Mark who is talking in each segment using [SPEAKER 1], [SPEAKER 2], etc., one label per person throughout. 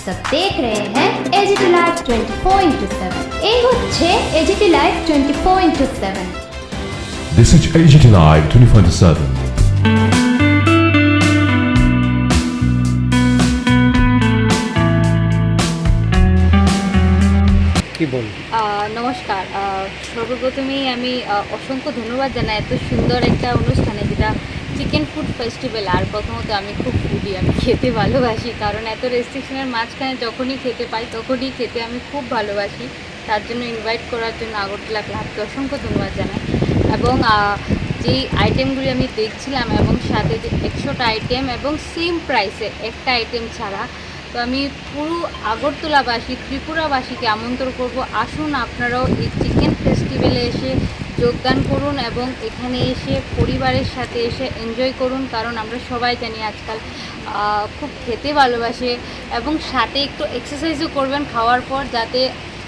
[SPEAKER 1] सब देख रहे हैं एजीटी लाइव 24/7। ये হচ্ছে AGT live 24/7।
[SPEAKER 2] This is AGT Live 24/7.
[SPEAKER 3] নমস্কার। সর্বপ্রথমেই আমি অসংখ্য ধন্যবাদ জানাই এত সুন্দর একটা অনুষ্ঠানে, যেটা চিকেন ফুড ফেস্টিভ্যাল। আর প্রথমত আমি খুব ফুডি, আমি খেতে ভালোবাসি, কারণ এত রেস্ট্রিকশনের মাঝখানে যখনই খেতে পাই তখনই খেতে আমি খুব ভালোবাসি। তার জন্য ইনভাইট করার জন্য আগরতলা ক্লাবকে অসংখ্য ধন্যবাদ জানাই। এবং যেই আইটেমগুলি আমি দেখছিলাম এবং সাথে যে 100টা আইটেম এবং সেম প্রাইসে একটা আইটেম ছাড়া, তো আমি পুরো আগরতলাবাসী ত্রিপুরাবাসীকে আমন্ত্রণ করব, আসুন আপনারাও এই চিকেন ফেস্টিভ্যালে এসে যোগদান করুন এবং এখানে এসে পরিবারের সাথে এসে এনজয় করুন। কারণ আমরা সবাই জানি আজকাল খুব খেতে ভালোবাসে, এবং সাথে একটু এক্সারসাইজও করবেন খাওয়ার পর, যাতে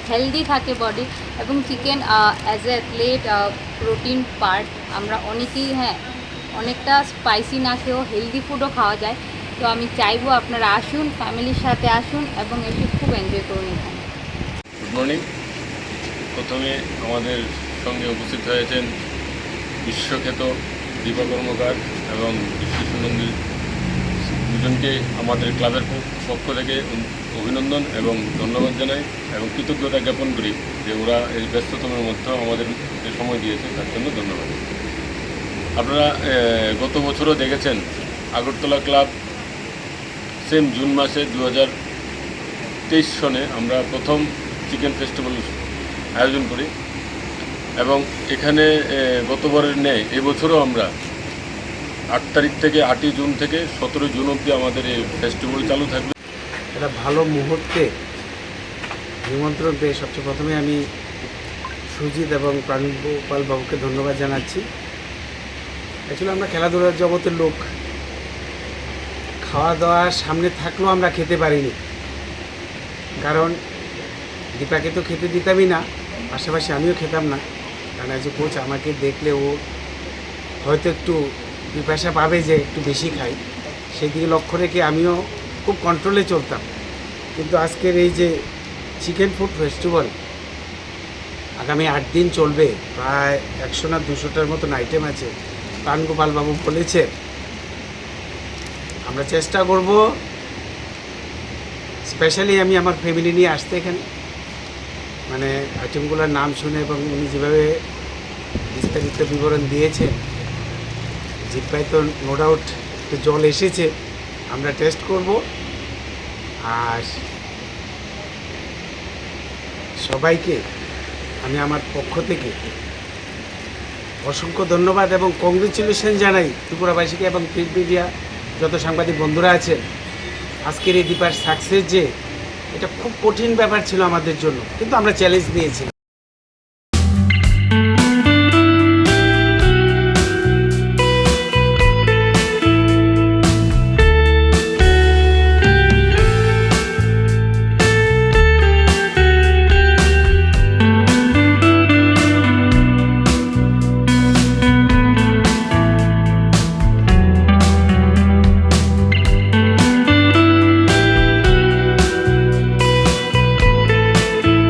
[SPEAKER 3] হেলদি থাকে বডি। এবং chicken as a athlete protein part, আমরা অনেকেই অনেকটা স্পাইসি না খেয়েও হেলদি ফুডও খাওয়া যায়। তো আমি চাইবো আপনারা আসুন, ফ্যামিলির সাথে আসুন এবং এসে খুব এনজয় করুন এখানে।
[SPEAKER 4] Good morning. প্রথমে আমাদের সঙ্গে উপস্থিত হয়েছেন বিশ্বখ্যাত দীপা কর্মকার এবং বিশ্বসুনন্দী, দুজনকে আমাদের ক্লাবের পক্ষ থেকে অভিনন্দন এবং ধন্যবাদ জানাই এবং কৃতজ্ঞতা জ্ঞাপন করি যে ওরা এই ব্যস্ততমের মধ্যেও আমাদের সময় দিয়েছে, তার জন্য ধন্যবাদ। আপনারা গত বছরও দেখেছেন আগরতলা ক্লাব সেম জুন মাসে 2023 সনে আমরা প্রথম চিকেন ফেস্টিভ্যাল আয়োজন করি, এবং এখানে গতবারের ন্যায় এবছরও আমরা 8 তারিখ থেকে 8ই জুন থেকে 17 জুন অবধি আমাদের এই ফেস্টিভ্যাল চালু থাকবে।
[SPEAKER 5] একটা ভালো মুহূর্তে নিমন্ত্রণ পেয়ে সবচেয়ে প্রথমে আমি সুজিত এবং প্রাণগোপাল বাবুকে ধন্যবাদ জানাচ্ছি। অ্যাকচুয়ালি আমরা খেলাধুলার জগতের লোক, খাওয়া দাওয়ার সামনে থাকলেও আমরা খেতে পারিনি, কারণ দীপাকে তো খেতে দিতামই না, পাশাপাশি আমিও খেতাম না, কারণ অ্যাজ এ কোচ আমাকে দেখলে ও হয়তো একটু পিপাসা পাবে যে একটু বেশি খাই, সেই দিকে লক্ষ্য রেখে আমিও খুব কন্ট্রোলে চলতাম। কিন্তু আজকের এই যে চিকেন ফুড ফেস্টিভ্যাল আগামী 8 দিন চলবে, প্রায় 100 না 200টার মতন আইটেম আছে। প্রাণগোপাল বাবু বলেছে আমরা চেষ্টা করব, স্পেশালি আমি আমার ফ্যামিলি নিয়ে আসতে এখানে, মানে আইটেমগুলোর নাম শুনে এবং উনি যেভাবে বিস্তারিত বিবরণ দিয়েছেন, জিব্বায় তো নো ডাউট জল এসেছে। আমরা টেস্ট করব, আর সবাইকে আমি আমার পক্ষ থেকে অসংখ্য ধন্যবাদ এবং কংগ্রেচুলেশন জানাই ত্রিপুরাবাসীকে এবং প্রিন্ট মিডিয়া যত সাংবাদিক বন্ধুরা আছেন। আজকের এই দীপার সাকসেস যে এটা খুব কঠিন ব্যাপার ছিল আমাদের জন্য, কিন্তু আমরা চ্যালেঞ্জ নিয়েছি।